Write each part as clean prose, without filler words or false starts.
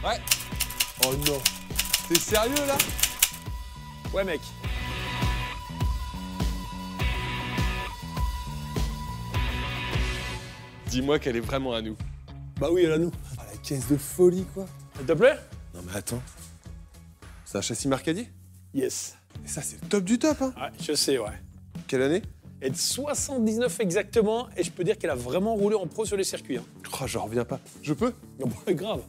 Ouais. Oh non. T'es sérieux là? Ouais, mec. Dis-moi qu'elle est vraiment à nous. Bah oui, elle a nous. Ah, la caisse de folie, quoi. Elle te plaît? Non mais attends. C'est un châssis Marcadier? Yes. Et ça, c'est le top du top, hein. Ouais, je sais, ouais. Quelle année? Elle est de 79 exactement, et je peux dire qu'elle a vraiment roulé en pro sur les circuits. Hein. Oh, j'en reviens pas. Je peux? Non, bah, grave.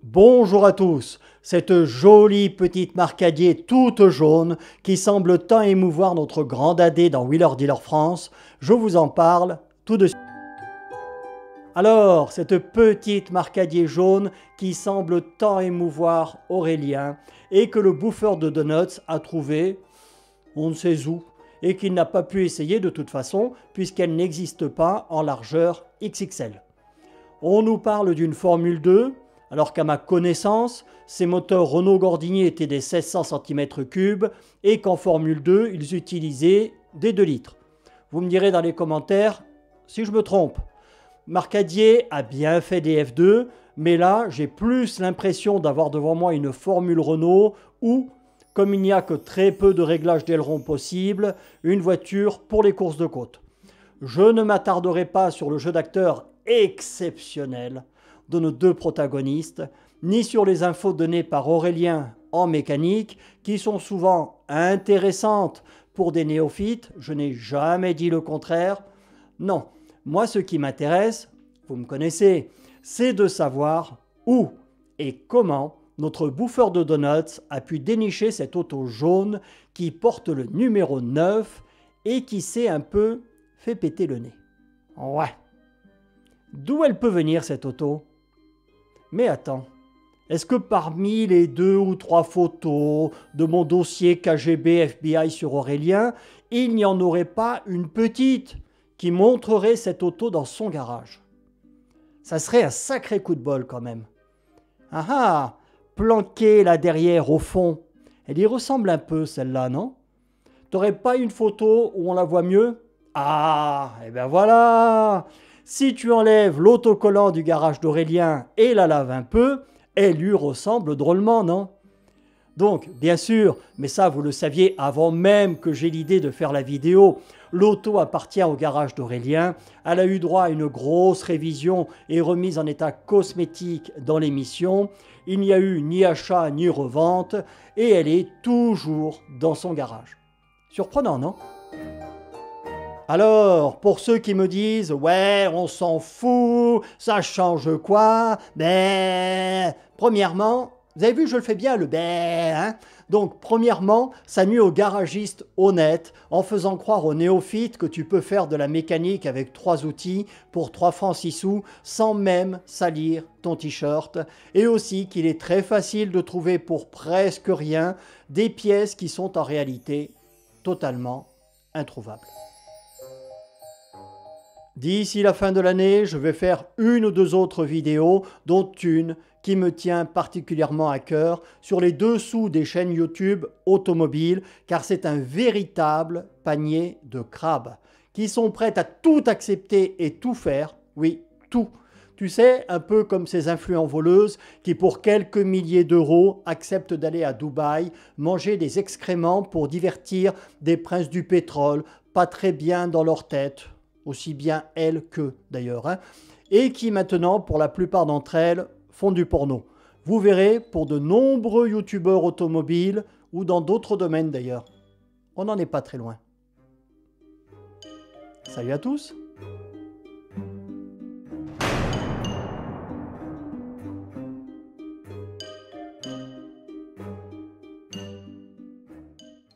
Bonjour à tous, cette jolie petite Marcadier toute jaune qui semble tant émouvoir notre grand dadé dans Wheeler Dealer France, je vous en parle tout de suite. Alors, cette petite Marcadier jaune qui semble tant émouvoir Aurélien et que le bouffeur de donuts a trouvé, on ne sait où, et qu'il n'a pas pu essayer de toute façon puisqu'elle n'existe pas en largeur XXL. On nous parle d'une Formule 2, alors qu'à ma connaissance, ces moteurs Renault Gordini étaient des 1600 cm3 et qu'en Formule 2, ils utilisaient des 2 litres. Vous me direz dans les commentaires si je me trompe. Marcadier a bien fait des F2, mais là, j'ai plus l'impression d'avoir devant moi une Formule Renault où, comme il n'y a que très peu de réglages d'aileron possible, une voiture pour les courses de côte. Je ne m'attarderai pas sur le jeu d'acteur exceptionnel de nos deux protagonistes, ni sur les infos données par Aurélien en mécanique, qui sont souvent intéressantes pour des néophytes, je n'ai jamais dit le contraire. Non, moi ce qui m'intéresse, vous me connaissez, c'est de savoir où et comment notre bouffeur de donuts a pu dénicher cette auto jaune qui porte le numéro 9 et qui s'est un peu fait péter le nez. Ouais. D'où elle peut venir cette auto? Mais attends, est-ce que parmi les 2 ou 3 photos de mon dossier KGB FBI sur Aurélien, il n'y en aurait pas une petite qui montrerait cette auto dans son garage? Ça serait un sacré coup de bol quand même. Ah ah, planquée là derrière au fond, elle y ressemble un peu celle-là, non? T'aurais pas une photo où on la voit mieux? Ah, et ben voilà! Si tu enlèves l'autocollant du garage d'Aurélien et la laves un peu, elle lui ressemble drôlement, non? Donc, bien sûr, mais ça vous le saviez avant même que j'ai l'idée de faire la vidéo, l'auto appartient au garage d'Aurélien, elle a eu droit à une grosse révision et remise en état cosmétique dans l'émission, il n'y a eu ni achat ni revente et elle est toujours dans son garage. Surprenant, non? Alors, pour ceux qui me disent « Ouais, on s'en fout, ça change quoi ?» Ben, premièrement, vous avez vu, je le fais bien, le ben, hein? Donc, premièrement, ça nuit aux garagistes honnêtes en faisant croire aux néophytes que tu peux faire de la mécanique avec 3 outils pour 3 francs 6 sous sans même salir ton t-shirt. Et aussi qu'il est très facile de trouver pour presque rien des pièces qui sont en réalité totalement introuvables. D'ici la fin de l'année, je vais faire 1 ou 2 autres vidéos, dont une qui me tient particulièrement à cœur sur les dessous des chaînes YouTube automobiles, car c'est un véritable panier de crabes qui sont prêtes à tout accepter et tout faire, oui, tout. Tu sais, un peu comme ces influents voleuses qui pour quelques milliers d'euros acceptent d'aller à Dubaï manger des excréments pour divertir des princes du pétrole, pas très bien dans leur tête. Aussi bien elles qu'eux d'ailleurs, hein, et qui maintenant, pour la plupart d'entre elles, font du porno. Vous verrez pour de nombreux youtubeurs automobiles ou dans d'autres domaines d'ailleurs. On n'en est pas très loin. Salut à tous!